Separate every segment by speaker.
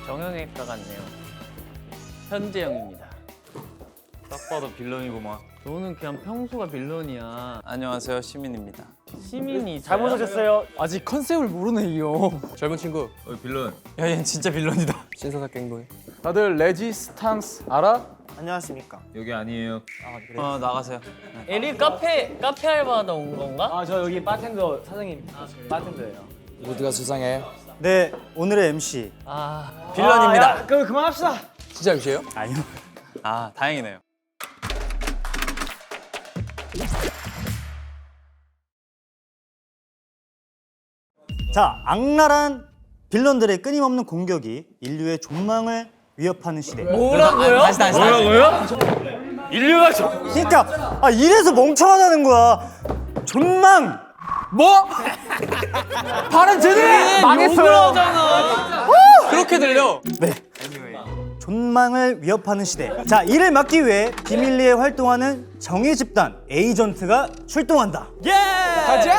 Speaker 1: 정형외과 같네요. 현재형입니다.
Speaker 2: 딱 봐도 빌런이구만.
Speaker 1: 너는 그냥 평소가 빌런이야.
Speaker 2: 안녕하세요, 시민입니다.
Speaker 1: 시민이
Speaker 3: 잘못 오셨어요.
Speaker 4: 아직 컨셉을 모르네 이 형. 젊은 친구.
Speaker 2: 빌런. 야, 얘는 진짜 빌런이다.
Speaker 4: 신선한 갱보이. 다들 레지스탕스 알아?
Speaker 3: 안녕하십니까.
Speaker 2: 여기 아니에요. 나가세요.
Speaker 1: 에리 카페 알바하다 온 건가?
Speaker 3: 아, 저 여기 바텐더 사장님. 바텐더예요.
Speaker 4: 모두가 수상해.
Speaker 3: 네, 오늘의 MC.
Speaker 2: 빌런입니다.
Speaker 3: 그럼 그만합시다.
Speaker 4: 진짜 MC예요?
Speaker 3: 아니요.
Speaker 2: 아, 다행이네요.
Speaker 3: 자, 악랄한 빌런들의 끊임없는 공격이 인류의 존망을 위협하는 시대.
Speaker 1: 뭐라고요?
Speaker 2: 뭐라고요? 인류가
Speaker 3: 그러니까 이래서 멍청하다는 거야. 존망.
Speaker 4: 뭐? 발음 제대로 해! 망했어요. 그렇게 들려.
Speaker 3: 네. 존망을 위협하는 시대. 자, 이를 막기 위해 비밀리에 활동하는 정의 집단 에이전트가 출동한다.
Speaker 4: 가자.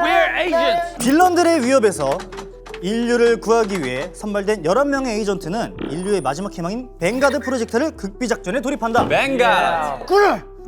Speaker 1: We're agents.
Speaker 3: 빌런들의 위협에서 인류를 구하기 위해 선발된 11명의 에이전트는 인류의 마지막 희망인 뱅가드 프로젝트를 극비 작전에 돌입한다.
Speaker 2: 뱅가.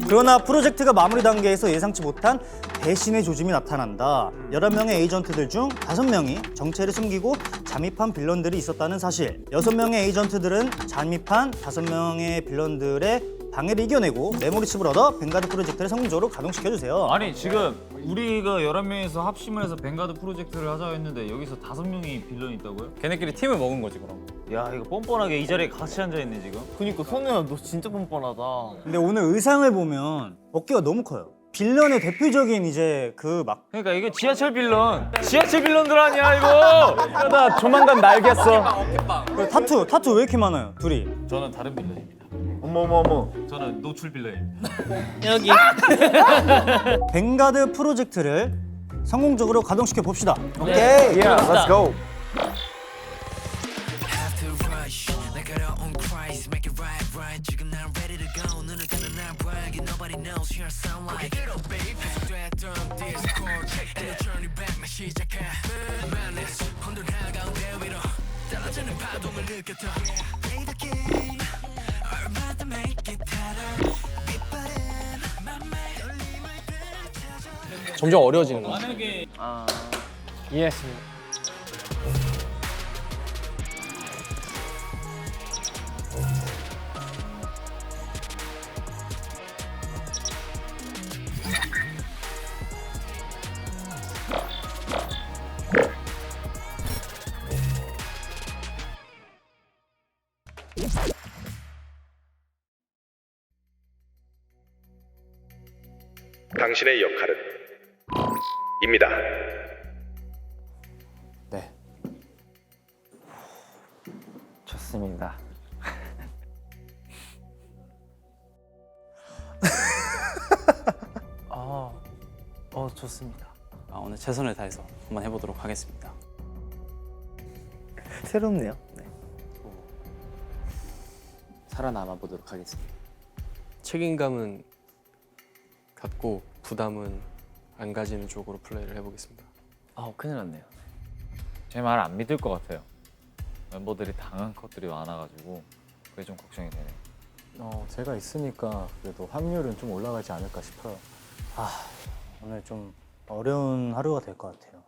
Speaker 3: 그러나 프로젝트가 마무리 단계에서 예상치 못한 배신의 조짐이 나타난다. 11명의 에이전트들 중 5명이 정체를 숨기고 잠입한 빌런들이 있었다는 사실. 6명의 에이전트들은 잠입한 5명의 빌런들의 방해를 이겨내고 메모리칩을 얻어 뱅가드 프로젝트를 성공적으로 가동시켜주세요.
Speaker 2: 아니, 지금 우리가 11명에서 합심을 해서 뱅가드 프로젝트를 하자고 했는데 여기서 5명이 빌런이 있다고요? 걔네끼리 팀을 먹은 거지, 그럼. 야, 이거 뻔뻔하게 이 자리에 같이 앉아있네, 지금.
Speaker 5: 그니까 선우야 너 진짜 뻔뻔하다.
Speaker 3: 근데 오늘 의상을 보면 어깨가 너무 커요. 빌런의 대표적인 이제
Speaker 2: 그러니까 이게 지하철 빌런. 지하철 빌런들 아니야, 이거!
Speaker 3: 나 조만간 날겠어. 타투 왜 이렇게 많아요? 둘이.
Speaker 2: 저는 다른 빌런입니다.
Speaker 5: 어머.
Speaker 2: 저는 노출 빌런입니다.
Speaker 1: 여기.
Speaker 3: 뱅가드 프로젝트를 성공적으로 가동시켜 봅시다.
Speaker 5: 오케이. Yeah, let's go.
Speaker 4: 점점 어려워지는 거야.
Speaker 3: 이해했습니다.
Speaker 6: 당신의 역할은 입니다.
Speaker 4: 네.
Speaker 5: 좋습니다. 좋습니다.
Speaker 2: 오늘 최선을 다해서 한번 해보도록 하겠습니다.
Speaker 5: 새롭네요. 네.
Speaker 2: 살아남아 보도록 하겠습니다.
Speaker 4: 책임감은 갖고 부담은 안 가지는 쪽으로 플레이를 해보겠습니다.
Speaker 1: 큰일 났네요.
Speaker 2: 제 말 안 믿을 것 같아요. 멤버들이 당한 것들이 많아가지고 그게 좀 걱정이 되네요.
Speaker 7: 제가 있으니까 그래도 확률은 좀 올라가지 않을까 싶어요.
Speaker 3: 오늘 좀 어려운 하루가 될 것 같아요.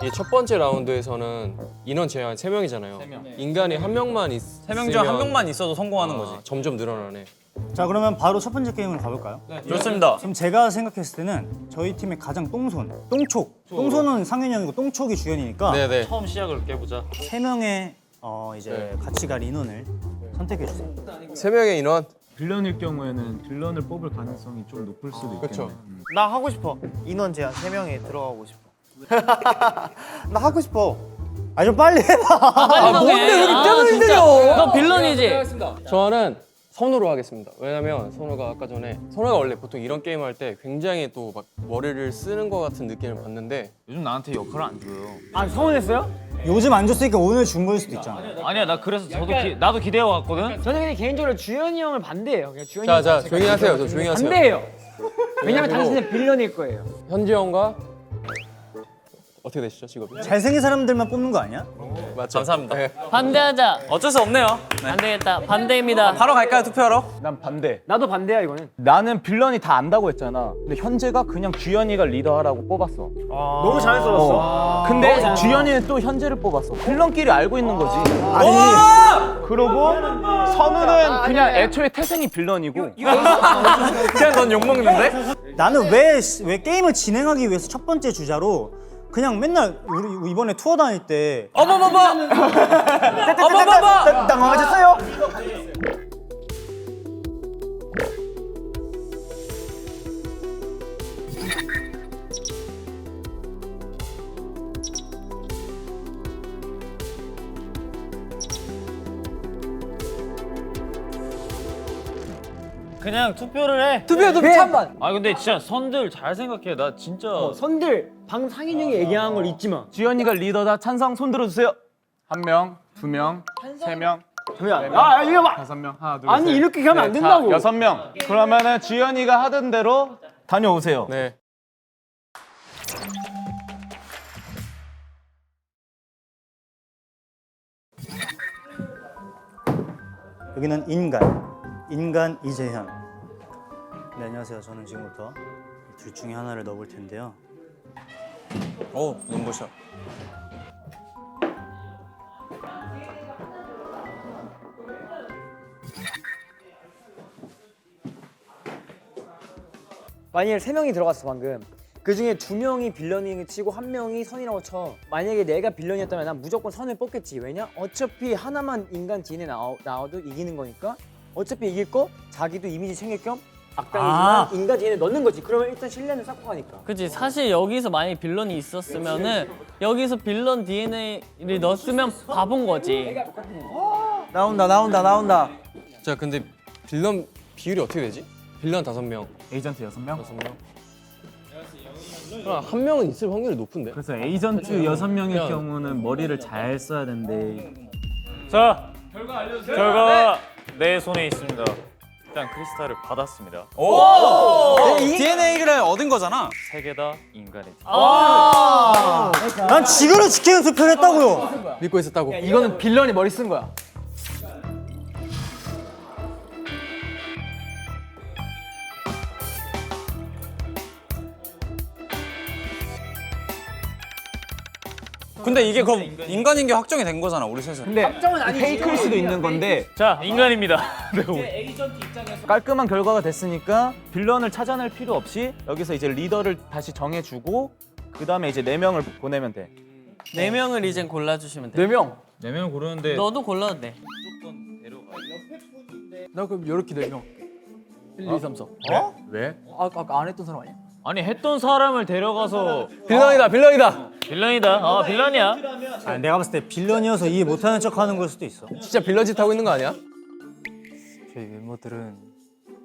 Speaker 4: 이 첫 번째 라운드에서는 인원 제한 3명이잖아요. 인간이 한 명만 있으면
Speaker 2: 3명 중 한 명만 있어도 성공하는 거지.
Speaker 4: 점점 늘어나네.
Speaker 3: 자, 그러면 바로 첫 번째 게임으로 가볼까요?
Speaker 2: 좋습니다.
Speaker 3: 그럼 제가 생각했을 때는 저희 팀의 가장 똥촉. 똥손은 상현이 형이고 똥촉이 주연이니까
Speaker 4: 네네.
Speaker 2: 처음 시작을 깨보자.
Speaker 3: 3명의 이제
Speaker 4: 네.
Speaker 3: 같이 갈 인원을 선택해 주세요.
Speaker 4: 3명의 인원.
Speaker 7: 빌런일 경우에는 빌런을 뽑을 가능성이 좀 높을 수도 있겠네.
Speaker 4: 그쵸.
Speaker 5: 나 하고 싶어. 인원 제한 3명에 들어가고 싶어. 나 하고 싶어.
Speaker 3: 좀 빨리 해봐.
Speaker 1: 뭔데 왜 이렇게 뜸을 들여? 너 빌런이지?
Speaker 4: 저는 선우로 하겠습니다. 왜냐면 선우가 아까 전에 선우가 원래 보통 이런 게임 할 때 굉장히 또 막 머리를 쓰는 것 같은 느낌을 받는데
Speaker 2: 요즘 나한테 역할을 안 줘요.
Speaker 3: 서운했어요? 요즘 안 줬으니까 오늘 준 거일 수도 있잖아.
Speaker 2: 아니야, 나 그래서 나도 기대해 왔거든.
Speaker 8: 저는 근데 개인적으로 주현이 형을 반대해요. 그냥 주현이
Speaker 4: 자 조용히 하세요. 저 조용히 하세요.
Speaker 8: 반대해요. 왜냐면 당신은 빌런일 거예요.
Speaker 4: 현지 형과 어떻게 되시죠 직업이?
Speaker 3: 잘생긴 사람들만 뽑는 거 아니야?
Speaker 4: 맞죠?
Speaker 2: 감사합니다.
Speaker 4: 네.
Speaker 1: 반대하자.
Speaker 2: 어쩔 수 없네요.
Speaker 1: 안 되겠다. 반대입니다.
Speaker 2: 바로 갈까요 투표하러?
Speaker 7: 난 반대.
Speaker 8: 나도 반대야 이거는.
Speaker 7: 나는 빌런이 다 안다고 했잖아. 근데 현재가 그냥 주연이가 리더하라고 뽑았어.
Speaker 5: 너무 자연스러웠어.
Speaker 7: 근데 주연이는 또 현재를 뽑았어. 빌런끼리 알고 있는 거지. 아니. 그러고 선우는 그냥 애초에 태생이 빌런이고.
Speaker 2: 그냥 넌 욕먹는데?
Speaker 3: 나는 왜 게임을 진행하기 위해서 첫 번째 주자로 그냥 맨날 우리 이번에 투어 다닐 때
Speaker 2: 어머머머! 어머머머!
Speaker 5: 당황하셨어요?
Speaker 2: 그냥 투표를 해.
Speaker 8: 투표 찬반.
Speaker 2: 아 근데 진짜 선들 잘 생각해. 나 진짜
Speaker 8: 선들 방금 상인 형이 얘기한 걸 잊지 마.
Speaker 7: 주연이가 리더다. 찬성 손 들어주세요. 1명, 2명, 3명,
Speaker 8: 야 이거 봐.
Speaker 7: 5명. 하나, 둘,
Speaker 8: 아니
Speaker 7: 셋,
Speaker 8: 이렇게 하면 안
Speaker 7: 넷,
Speaker 8: 된다고.
Speaker 7: 6명. 그러면은 주연이가 하던 대로 다녀오세요.
Speaker 4: 네.
Speaker 3: 여기는 인간 이재현. 네, 안녕하세요. 저는 지금부터 둘 중에 하나를 넣어볼 텐데요.
Speaker 2: 오 눈부셔.
Speaker 8: 만약에 3명이 들어갔어 방금. 그 중에 2명이 빌런이 치고 1명이 선이라고 쳐. 만약에 내가 빌런이었다면 난 무조건 선을 뽑겠지. 왜냐? 어차피 하나만 인간 DNA 나와도 이기는 거니까. 어차피 이길 거 자기도 이미지 챙길 겸 악당이지만 인간 DNA 넣는 거지. 그러면 일단 신뢰는 쌓고 가니까.
Speaker 1: 그치. 사실 여기서 만약에 빌런이 있었으면은 여기서 빌런 DNA를 넣었으면 바본 거지.
Speaker 5: 나온다.
Speaker 4: 자 근데 빌런 비율이 어떻게 되지? 빌런 5명,
Speaker 7: 에이전트 6명.
Speaker 4: 6명. 그럼 한 명은 있을 확률이 높은데.
Speaker 7: 그래서 에이전트 6명일 경우는 머리를 잘 써야 된대.
Speaker 2: 자 결과 내 손에 있습니다. 일단 크리스탈을 받았습니다.
Speaker 9: DNA를 얻은 거잖아.
Speaker 2: 3개 다 인간의
Speaker 3: 난 지구를 지키는 투표를 했다고요.
Speaker 4: 믿고 있었다고.
Speaker 8: 이거는 빌런이 머리 쓴 거야.
Speaker 9: 근데 이게 그럼 인간인 게 확정이 된 거잖아, 우리 셋은.
Speaker 7: 근데 페이크일 수도 있는 건데
Speaker 2: 자 인간입니다.
Speaker 7: 깔끔한 결과가 됐으니까 빌런을 찾아낼 필요 없이 여기서 이제 리더를 다시 정해주고 그 다음에 이제 4명을 보내면 돼.
Speaker 1: 4명을 이젠 골라주시면 돼.
Speaker 8: 4명.
Speaker 2: 4명 고르는데
Speaker 1: 너도 골라도 돼.
Speaker 8: 나 그럼 이렇게 4명. 1, 2, 3, 4.
Speaker 7: 왜?
Speaker 8: 아까 안 했던 사람 아니야?
Speaker 2: 아니 했던 사람을 데려가서
Speaker 4: 빌런이다.
Speaker 2: 빌런이다. 빌런이야.
Speaker 3: 내가 봤을 때 빌런이어서 이해 못하는 척하는 걸 수도 있어.
Speaker 4: 진짜 빌런 짓 하고 있는 거 아니야?
Speaker 10: 저희 멤버들은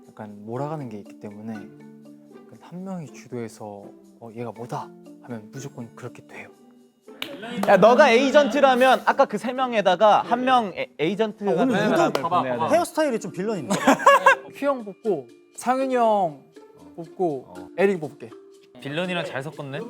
Speaker 10: 약간 몰아가는 게 있기 때문에 한 명이 주도해서 얘가 뭐다 하면 무조건 그렇게 돼요.
Speaker 7: 야 너가 에이전트라면 아까 그 3명에다가 한 명 에이전트 같은 사람을 보내야 돼.
Speaker 3: 헤어스타일이 좀 빌런인데.
Speaker 8: 큐형 뽑고 상윤이 형 뽑고 에릭 뽑게.
Speaker 2: 빌런이랑 잘 섞었네.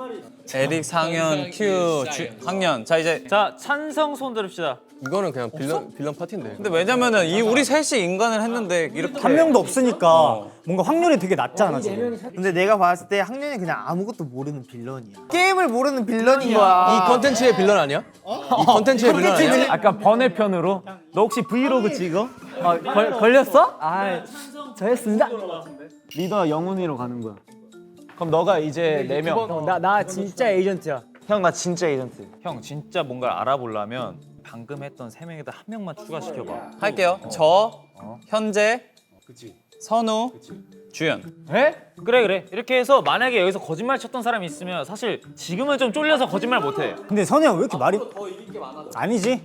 Speaker 9: 에릭, 상현, 큐, 학년. 자 이제
Speaker 2: 자 찬성 손 들읍시다.
Speaker 4: 이거는 그냥 빌런 파티인데.
Speaker 9: 근데 왜냐면은 우리 셋이 인간을 했는데 이렇게
Speaker 3: 한 명도 없으니까 뭔가 확률이 되게 낮잖아 지금.
Speaker 5: 근데 내가 봤을 때 학년이 그냥 아무것도 모르는 빌런이야. 게임을 모르는 빌런인 거야.
Speaker 4: 이 컨텐츠의 빌런 아니야? 이 컨텐츠의 빌런 아니야?
Speaker 7: 아까 번외편으로 너 혹시 브이로그 찍어?
Speaker 8: 걸렸어? 아, 저 했습니다.
Speaker 7: 리더 영훈이로 가는 거야. 그럼 너가 이제 4명.
Speaker 8: 나 진짜 에이전트야.
Speaker 5: 형 나 진짜 에이전트.
Speaker 2: 형 진짜 뭔가 알아보려면 방금 했던 3명에다 1명만 추가시켜봐.
Speaker 9: 할게요. 저, 현재, 선우, 주연.
Speaker 2: 그래 이렇게 해서 만약에 여기서 거짓말 쳤던 사람이 있으면 사실 지금은 좀 쫄려서 거짓말 못해.
Speaker 3: 근데 선이 형 왜 이렇게 말이 아니지?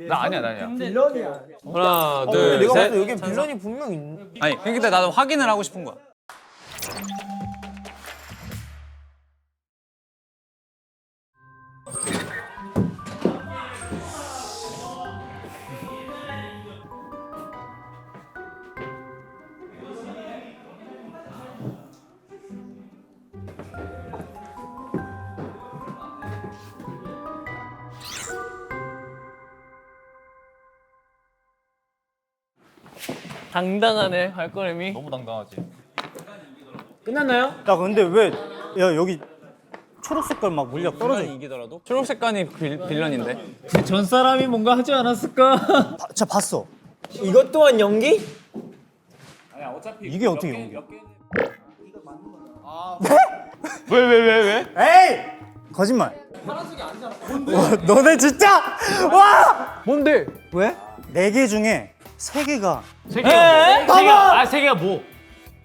Speaker 2: 나 아니야.
Speaker 4: 하나, 둘,
Speaker 5: 내가 봤을
Speaker 4: 셋.
Speaker 5: 때 여기 빌런이 분명 있네.
Speaker 9: 아니 근데 나도 확인을 하고 싶은 거야.
Speaker 1: 당당하네 발걸음이.
Speaker 2: 너무 당당하지.
Speaker 8: 끝났나요?
Speaker 3: 야 근데 왜 야 여기 초록 색깔 막 물약 떨어져 있...
Speaker 9: 이기더라도 초록색깔이 빌런인데.
Speaker 2: 전 사람이 뭔가 하지 않았을까?
Speaker 3: 진짜 봤어.
Speaker 8: 이것 또한 연기?
Speaker 3: 이게 어떻게 연기야?
Speaker 2: 왜?
Speaker 3: 에이! 거짓말. 파란색이 아니잖아. 너네 진짜 와!
Speaker 8: 뭔데? 왜?
Speaker 3: 4개 중에 3개가
Speaker 2: 세 개가 뭐?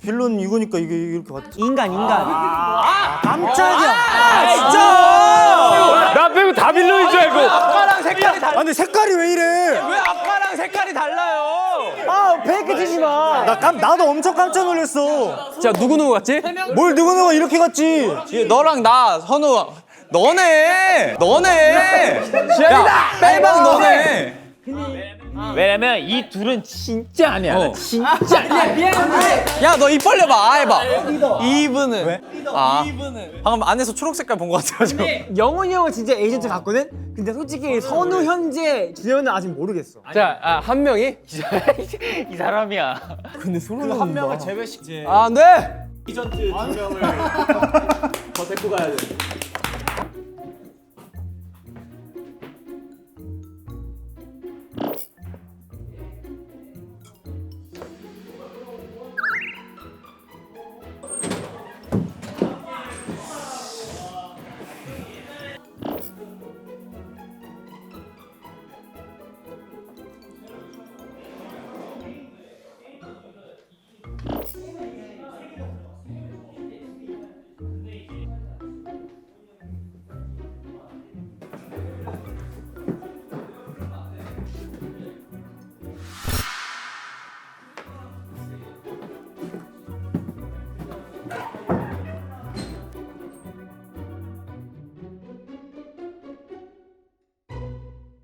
Speaker 3: 빌런 이거니까 이게 이렇게 맞지?
Speaker 8: 인간.
Speaker 3: 깜짝이야.
Speaker 2: 나 빼고 다 빌런인 줄 알고.
Speaker 9: 아까랑 색깔이 달라.
Speaker 3: 아니 색깔이 왜 이래?
Speaker 9: 왜 아까랑 색깔이 달라요?
Speaker 8: 아 페이크 치지 마.
Speaker 3: 나도 엄청 깜짝 놀랐어.
Speaker 4: 자 누구 같지?
Speaker 3: 뭘 누구누가 이렇게 갔지?
Speaker 9: 너랑 나 선우 너네. 야 빼박 너네.
Speaker 2: 왜냐면 이 둘은 진짜 아니야. 진짜 아니야.
Speaker 9: 야 너 입 벌려봐. 해봐.
Speaker 2: 이분은
Speaker 3: 왜?
Speaker 9: 방금 안에서 초록 색깔 본 것 같아가지고.
Speaker 8: 영훈이 형은 진짜 에이전트 같거든? 근데 솔직히 선우, 현재, 주현은 아직 모르겠어.
Speaker 4: 자, 한 명이
Speaker 2: 이 사람이야.
Speaker 8: 근데 소름 한 명을
Speaker 7: 제외시키지.
Speaker 4: 아, 안 돼.
Speaker 7: 에이전트 2명을 더 데리고 가야 돼.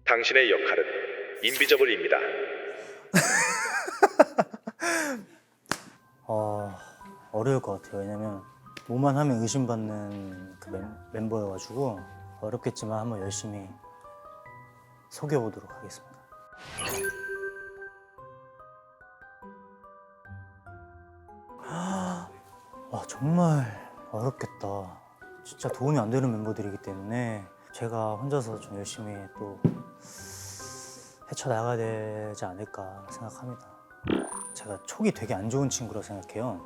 Speaker 6: 당신의 역할은 인비저블입니다.
Speaker 3: 어려울 것 같아요. 왜냐면 뭐만 하면 의심받는 그 멤버여가지고 어렵겠지만 한번 열심히 속여보도록 하겠습니다. 와 정말 어렵겠다. 진짜 도움이 안 되는 멤버들이기 때문에 제가 혼자서 좀 열심히 또 헤쳐나가야 되지 않을까 생각합니다. 제가 촉이 되게 안 좋은 친구라 생각해요.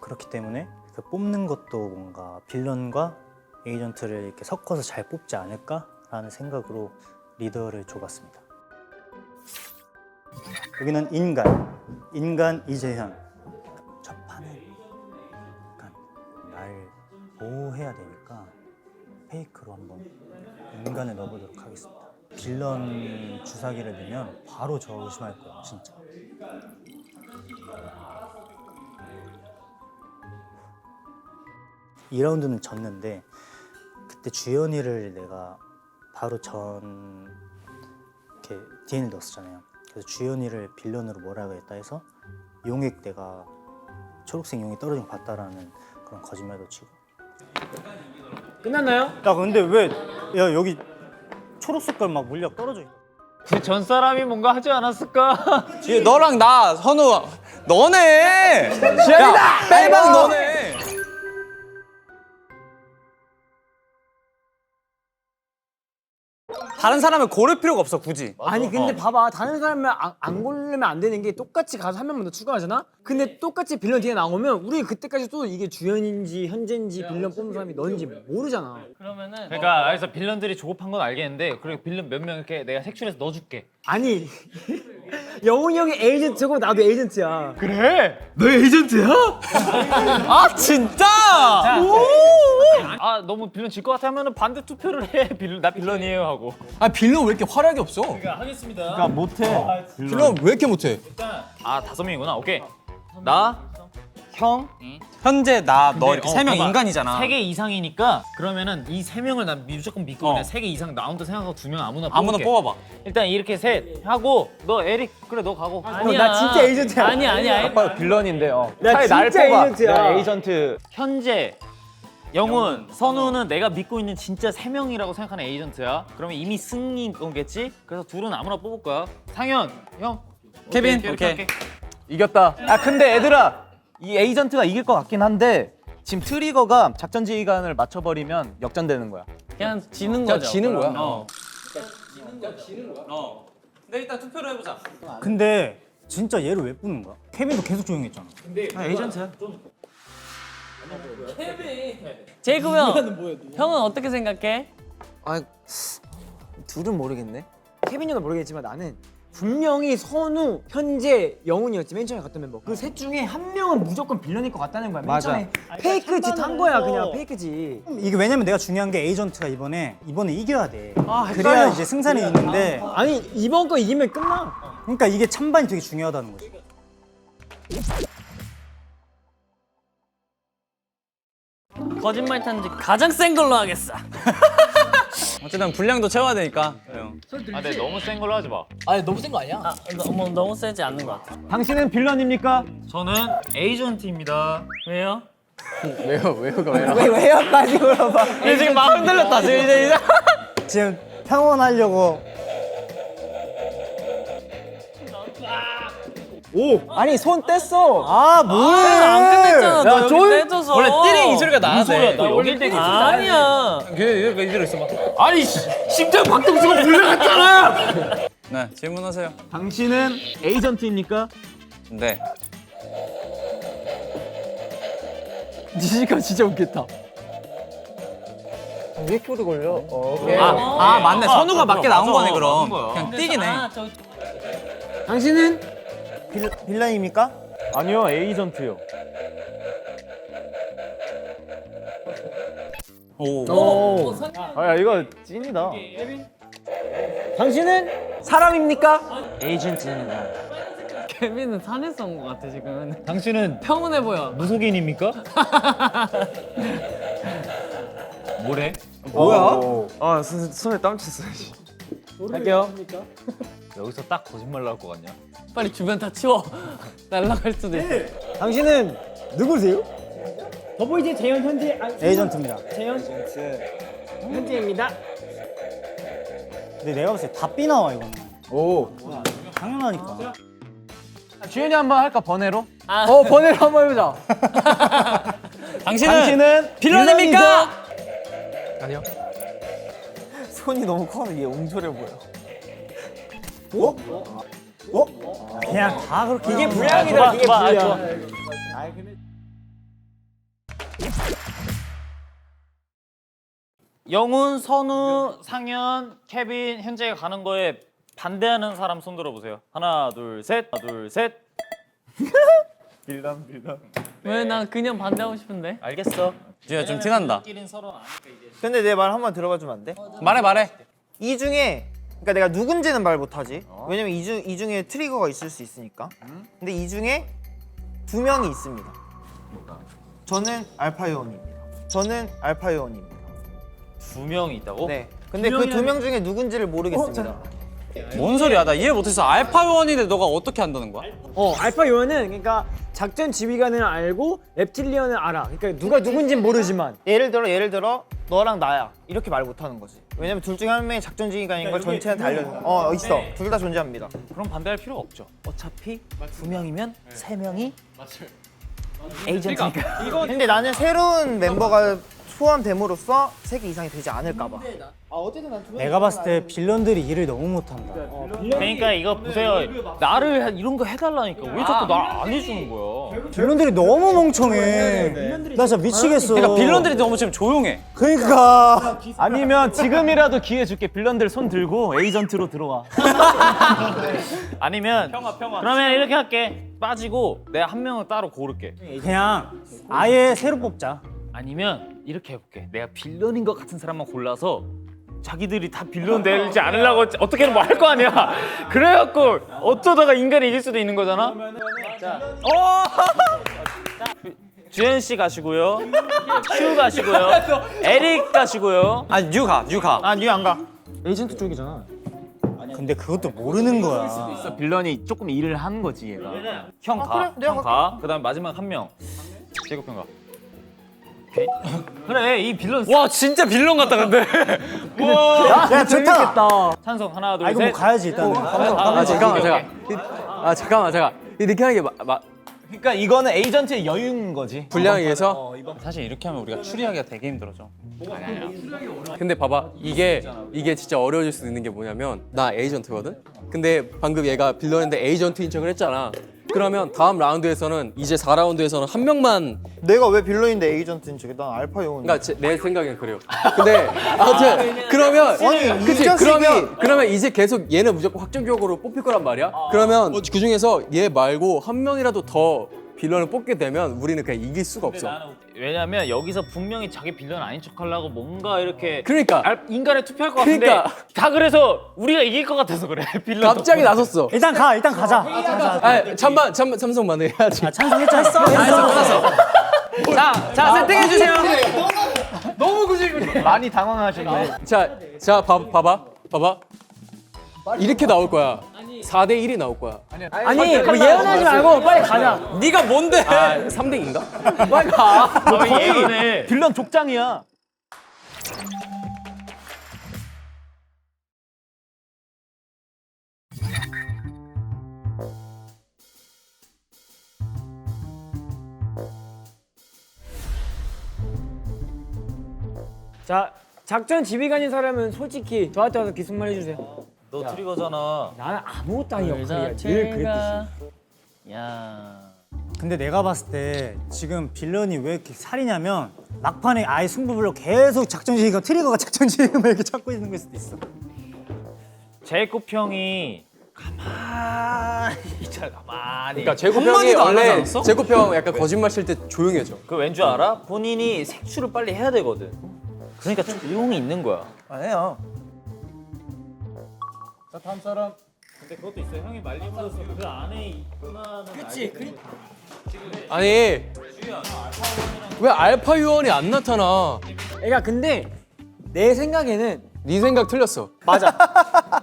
Speaker 3: 그렇기 때문에 그 뽑는 것도 뭔가 빌런과 에이전트를 이렇게 섞어서 잘 뽑지 않을까라는 생각으로 리더를 줘봤습니다. 여기는 인간 이재현. 첫 판은 약간 날 보호해야 되니까 페이크로 한번 인간을 넣어보도록 하겠습니다. 빌런 주사기를 넣으면 바로 저 의심할 거예요, 진짜. 이 라운드는 졌는데 그때 주연이를 내가 바로 이렇게 DN을 넣었잖아요. 그래서 주연이를 빌런으로 몰아가겠다 해서 용액 내가 초록색 용이 떨어진 거 봤다라는 그런 거짓말도 치고.
Speaker 8: 끝났나요?
Speaker 3: 야 근데 왜 야 여기 초록 색깔 막 물약 떨어져 있어.
Speaker 2: 전 사람이 뭔가 하지 않았을까?
Speaker 9: 너랑 나 선우 너네. 야 빼박 너네. 다른 사람을 고를 필요가 없어 굳이.
Speaker 8: 아니 근데 봐봐 다른 사람을 안 고르면 안 되는 게 똑같이 가서 한 명만 더 추가하잖아? 근데 똑같이 빌런 뒤에 나오면 우리 그때까지 또 이게 주연인지 현재인지 빌런 뽑는 사람이 너인지 모르잖아.
Speaker 1: 그러면은
Speaker 2: 그러니까 그래서 빌런들이 조급한 건 알겠는데 그리고 빌런 몇 명 이렇게 내가 색출해서 넣어줄게.
Speaker 8: 아니 영훈이 형이 에이전트고 나도 에이전트야.
Speaker 2: 그래? 너 에이전트야?
Speaker 9: 아 진짜?
Speaker 2: 아 너무 빌런 질 것 같아 하면은 반대 투표를 해. 나 빌런이에요 하고.
Speaker 9: 아 빌런 왜 이렇게 활약이 없어?
Speaker 2: 하겠습니다.
Speaker 7: 그러니까 못해.
Speaker 9: 빌런 왜 이렇게 못해?
Speaker 2: 아 5명이구나. 오케이. 나, 형,
Speaker 9: 현재 나 너 이렇게 3명
Speaker 2: 봐봐.
Speaker 9: 인간이잖아.
Speaker 2: 3개 이상이니까 그러면은 이 3명을 난 무조건 믿고 그냥 3개 이상 나온다 생각하고 2명 아무나
Speaker 9: 아무나
Speaker 2: 뽑을게.
Speaker 9: 뽑아봐.
Speaker 2: 일단 이렇게 셋 하고 너 에릭 그래 너 가고.
Speaker 8: 나 진짜 에이전트야.
Speaker 1: 아니야.
Speaker 7: 아빠 빌런인데
Speaker 8: 나
Speaker 7: 차라리 날
Speaker 8: 진짜
Speaker 7: 뽑아.
Speaker 8: 에이전트야.
Speaker 7: 내가 에이전트.
Speaker 2: 현재 영훈, 선우는 내가 믿고 있는 진짜 3명이라고 생각하는 에이전트야. 그러면 이미 승리인 거겠지? 그래서 둘은 아무나 뽑을 거야. 상현, 형.
Speaker 9: 케빈,
Speaker 2: 오케이.
Speaker 9: 오케이.
Speaker 7: 이겼다. 아 근데 얘들아 이 에이전트가 이길 것 같긴 한데 지금 트리거가 작전 지휘관을 맞춰버리면 역전되는 거야.
Speaker 1: 그냥 지는
Speaker 4: 그냥
Speaker 1: 거죠.
Speaker 4: 지는 거야.
Speaker 9: 근데 일단 투표를 해보자.
Speaker 3: 근데 진짜 얘를 왜 뿌는 거야? 케빈도 계속 조용했잖아.
Speaker 2: 에이전트야.
Speaker 1: 제이콥 형, 형은 어떻게 생각해?
Speaker 8: 아 둘은 모르겠네. 케빈 형은 모르겠지만 나는 분명히 선우, 현재, 영훈이었지 맨 처음에 갔던 멤버. 그 셋 중에 한 명은 무조건 빌런일 것 같다는 거야. 맨 처음에 페이크 짓 한 거야 그냥 페이크 짓.
Speaker 3: 이게 왜냐면 내가 중요한 게 에이전트가 이번에 이겨야 돼. 그래야
Speaker 8: 헷갈려.
Speaker 3: 이제 승산이 있는데
Speaker 8: 아니 이번 거 이기면 끝나.
Speaker 3: 그러니까 이게 찬반이 되게 중요하다는 거지.
Speaker 1: 거짓말 탄지 가장 센 걸로 하겠어.
Speaker 9: 어쨌든 분량도 채워야 되니까. 형.
Speaker 2: 아, 근데 너무 센 걸로 하지 마.
Speaker 1: 너무 세지 않는 것 같아.
Speaker 7: 당신은 빌런입니까?
Speaker 2: 저는 에이전트입니다.
Speaker 1: 왜요?
Speaker 4: 왜요가 왜요?
Speaker 8: 왜요까지 물어봐.
Speaker 1: 근데 지금 막 흔들렸다. 지금 이제
Speaker 3: 지금 평온하려고.
Speaker 8: 아니 손 뗐어.
Speaker 3: 아 뭐해?
Speaker 1: 안 끝냈잖아. 너 여기
Speaker 8: 좀-
Speaker 1: 떼줘서.
Speaker 9: 원래 띠링 이 소리가 나야 돼.
Speaker 2: 여기 때
Speaker 1: 아니야.
Speaker 9: 얘가 이대로 있어봐.
Speaker 2: 아니 심장 박동수가 올라갔잖아.
Speaker 9: 네, 질문하세요.
Speaker 7: 당신은 에이전트입니까?
Speaker 9: 네.
Speaker 8: 니시가 진짜 웃겠다. 왜 이렇게 오래 걸려?
Speaker 9: 아 맞네. 선우가 맞게 나온 거네
Speaker 2: 맞아,
Speaker 9: 그럼.
Speaker 2: 맞는 거야.
Speaker 9: 그냥 띠기네.
Speaker 8: 당신은
Speaker 3: 빌런입니까?
Speaker 7: 아니요 에이전트요.
Speaker 9: 오.
Speaker 7: 아야 이거 찐이다.
Speaker 8: 당신은
Speaker 7: 사람입니까?
Speaker 5: 에이전트입니다.
Speaker 1: 케빈은 산에서 온 것 같아 지금.
Speaker 2: 당신은
Speaker 1: 평온해 보여.
Speaker 2: 무속인입니까? 뭐래?
Speaker 7: 뭐야?
Speaker 4: 아 손에 땀 찼어.
Speaker 8: 할게요.
Speaker 2: 여기서 딱 거짓말 나올 것 같냐?
Speaker 1: 빨리 주변 다 치워. 날아갈 수도 있어.
Speaker 8: 당신은 누구세요? 더보이즈 재현 현재
Speaker 3: 에이전트입니다.
Speaker 8: 재현 현재입니다.
Speaker 3: 근데 내가 봤을 때 다 B 나와 이거는.
Speaker 7: 오.
Speaker 3: 당연하니까.
Speaker 7: 주현이 한번 할까 번외로?
Speaker 8: 번외로 한번 해보자.
Speaker 9: 당신은 빌런입니까?
Speaker 4: 아니요.
Speaker 5: 손이 너무 커서 이게 옹졸해 보여.
Speaker 3: 그냥 다 그렇게.
Speaker 8: 이게 불량이다. 이게 불량.
Speaker 2: 영훈, 선우, 상현, 케빈, 현재가 가는 거에 반대하는 사람 손 들어보세요. 하나, 둘, 셋. 하나, 둘, 셋. 빌런.
Speaker 1: 왜 난 그냥 반대하고 싶은데?
Speaker 2: 알겠어.
Speaker 9: 진짜 좀 티난다.
Speaker 5: 근데 내 말 한번 들어봐 주면 안 돼?
Speaker 9: 말해.
Speaker 5: 이 중에 그러니까 내가 누군지는 말 못하지. 왜냐면 이 중에 트리거가 있을 수 있으니까. 근데 이 중에 두 명이 있습니다. 저는 알파 요원입니다. 저는 알파 요원입니다.
Speaker 2: 두 명이 있다고?
Speaker 5: 네. 근데 그 두 명 중에 누군지를 모르겠습니다.
Speaker 9: 뭔 소리야? 나 이해 못했어. 알파 요원인데 너가 어떻게 한다는 거야?
Speaker 8: 알파 요원은 그러니까 작전 지휘관을 알고 reptilian을 알아. 그러니까 누가 누군진 모르지만.
Speaker 5: 예를 들어 너랑 나야 이렇게 말 못하는 거지. 왜냐면 둘 중에 한 명이 작전 지휘관인 걸 전체한테 알려줘. 있어. 둘 다 존재합니다.
Speaker 2: 그럼 반대할 필요가 없죠. 어차피 두 명이면 세 명이 에이전트니까.
Speaker 5: 근데 나는 새로운 멤버가 포함됨으로써 3개 이상이 되지 않을까 봐.
Speaker 3: 내가 봤을 때 빌런들이 일을 너무 못한다.
Speaker 2: 그러니까 이거 보세요. 나를 이런 거 해달라니까 왜 자꾸 날 안 해주는 거야?
Speaker 3: 빌런들이 너무 멍청해. 나 진짜 미치겠어.
Speaker 9: 그러니까 빌런들이 너무 지금 조용해.
Speaker 3: 그러니까.
Speaker 7: 아니면 지금이라도 기회 줄게. 빌런들 손 들고 에이전트로 들어와.
Speaker 2: 아니면 그러면 이렇게 할게. 빠지고 내가 한 명을 따로 고를게.
Speaker 3: 그냥 아예 새로 뽑자.
Speaker 2: 아니면 이렇게 해볼게. 내가 빌런인 것 같은 사람만 골라서 자기들이 다 빌런 되지 않으려고 어떻게든 뭐 할 거 아니야. 그래갖고 어쩌다가 인간이 이길 수도 있는 거잖아. 주현 씨 가시고요. 슈 가시고요. 에릭 가시고요.
Speaker 9: 아, 뉴 가.
Speaker 5: 뉴 안 가.
Speaker 8: 에이전트 쪽이잖아.
Speaker 3: 근데 그것도 모르는 거야.
Speaker 7: 빌런이 조금 일을 한 거지 얘가.
Speaker 2: 형 가.
Speaker 5: 그래, 내가
Speaker 2: 형 가. 그다음 마지막 한 명. 제곱 형 가. 오케이. 그래 이 빌런.
Speaker 9: 와, 진짜 빌런 같다 근데.
Speaker 3: 야 좋다.
Speaker 2: 찬성 하나 둘
Speaker 3: 아 이거
Speaker 2: 셋.
Speaker 3: 뭐 가야지 일단은.
Speaker 4: 잠깐만 제가. 이렇게 하는 게
Speaker 7: 그러니까 이거는 에이전트의 여유인 거지.
Speaker 4: 분량에 의해서.
Speaker 9: 사실 이렇게 하면 우리가 추리하기가 되게 힘들어져.
Speaker 4: 근데 봐봐 이게 진짜 어려워질 수 있는 게 뭐냐면 나 에이전트거든. 근데 방금 얘가 빌런인데 에이전트인 척을 했잖아. 그러면 다음 라운드에서는 이제 4라운드에서는 한 명만
Speaker 5: 내가 왜 빌런인데 에이전트인지 난 알파 요원.
Speaker 4: 그러니까 내 생각엔 그래요. 근데 아무튼 그러면
Speaker 5: 아니,
Speaker 4: 그치
Speaker 5: 이 자식이.
Speaker 4: 그러면 이제 계속 얘는 무조건 확정적으로 뽑힐 거란 말이야. 그러면 그 중에서 얘 말고 한 명이라도 더 빌런을 뽑게 되면 우리는 그냥 이길 수가 없어.
Speaker 2: 왜냐면 여기서 분명히 자기 빌런 아닌 척하려고 뭔가 이렇게
Speaker 4: 그러니까
Speaker 2: 인간에 투표할 것 같은데
Speaker 4: 그러니까.
Speaker 2: 다 그래서 우리가 이길 것 같아서 그래. 빌런
Speaker 4: 갑자기 나섰어.
Speaker 3: 일단 가자.
Speaker 4: 아 참석만 해야지.
Speaker 3: 찬성했죠?
Speaker 8: 자 세팅해 주세요.
Speaker 7: 많이 당황하셨네.
Speaker 4: 자 봐봐. 이렇게 나올 거야. 4대 1이 나올 거야.
Speaker 8: 아니 뭐 예언하지 말고 빨리 가자.
Speaker 4: 네가 뭔데? 3대 2인가? 빨리 가.
Speaker 2: 거의
Speaker 7: 빌런 족장이야.
Speaker 8: 자 작전 지휘관인 사람은 솔직히 저한테 와서 기승말 해주세요.
Speaker 2: 너 트리거잖아.
Speaker 8: 나는 아무것도 아닌 역할이야. 늘
Speaker 1: 자체가
Speaker 8: 그랬듯이.
Speaker 1: 야.
Speaker 3: 근데 내가 봤을 때 지금 빌런이 왜 이렇게 살이냐면 막판에 아예 승부불로 계속 작전지휘관 트리거가 작전지휘관을 이렇게 찾고 있는 걸 수도 있어.
Speaker 2: 제이콥 형이 가만히 있잖아. 가만히.
Speaker 4: 그러니까 제곱 형이 원래 제곱 형 약간 거짓말 칠 때 조용해져.
Speaker 2: 그 왠 줄 알아? 본인이 색출을 빨리 해야 되거든. 그러니까 조용히 있는 거야.
Speaker 7: 아니에요.
Speaker 2: 자 다음 사람. 근데 그것도 있어요. 형이 말리면서 그 안에 있구나는. 그치.
Speaker 4: 아니 왜 알파 요원이 안 나타나?
Speaker 8: 그러니까 근데 내 생각에는
Speaker 4: 네 생각 틀렸어.
Speaker 8: 맞아.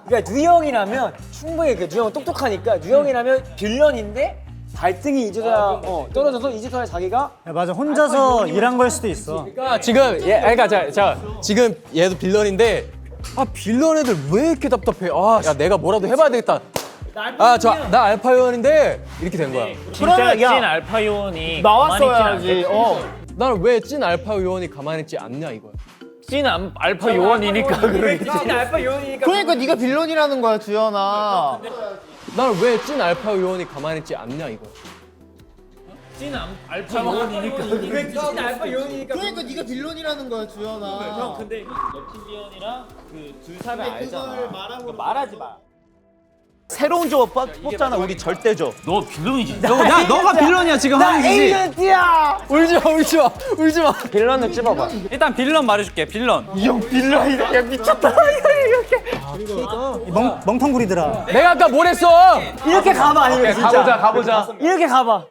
Speaker 8: 그러니까 뉴형이라면 충분히 그 뉴형은 똑똑하니까 뉴형이라면 빌런인데 갈등이 이제서야 떨어져서 이제서야 자기가
Speaker 3: 야, 맞아 혼자서 일한 걸 수도 있어.
Speaker 4: 그러니까 지금 그러니까 자 지금 얘도 빌런인데 빌런 애들 왜 이렇게 답답해? 야 내가 뭐라도 해봐야 되겠다. 나 알파 요원인데 이렇게 된 거야.
Speaker 2: 진짜 찐 알파 요원이
Speaker 5: 나왔어야지.
Speaker 4: 나는 왜 찐 알파 요원이 가만히 있지 않냐 이거야.
Speaker 2: 찐 알파 요원이니까 그러겠지.
Speaker 8: 알파 요원이니까.
Speaker 5: 그러니까 네가 빌런이라는 거야, 주연아.
Speaker 4: 나는 왜 찐 알파 요원이 가만히 있지 않냐 이거야.
Speaker 2: 찐 알파 요원이니까.
Speaker 8: 찐 알파 요원이니까.
Speaker 5: 그러니까 네가 빌런이라는 거야, 주연아.
Speaker 2: 형 근데 reptilian이랑 그 둘 사람 알잖아. 그러니까 말하지 마.
Speaker 7: 새로운 조업 뽑잖아. 우리 절대조.
Speaker 2: 너 빌런이지.
Speaker 9: 너가 빌런이야 지금 하는 짓이.
Speaker 8: 에이전트야.
Speaker 4: 울지 마.
Speaker 8: 빌런을 찝어봐.
Speaker 9: 일단 빌런 말해줄게. 빌런.
Speaker 3: 멍텅구리들아.
Speaker 4: 내가 아까 뭘 했어?
Speaker 8: 이렇게 가봐 아니면 진짜.
Speaker 7: 가보자.
Speaker 8: 이렇게 가봐.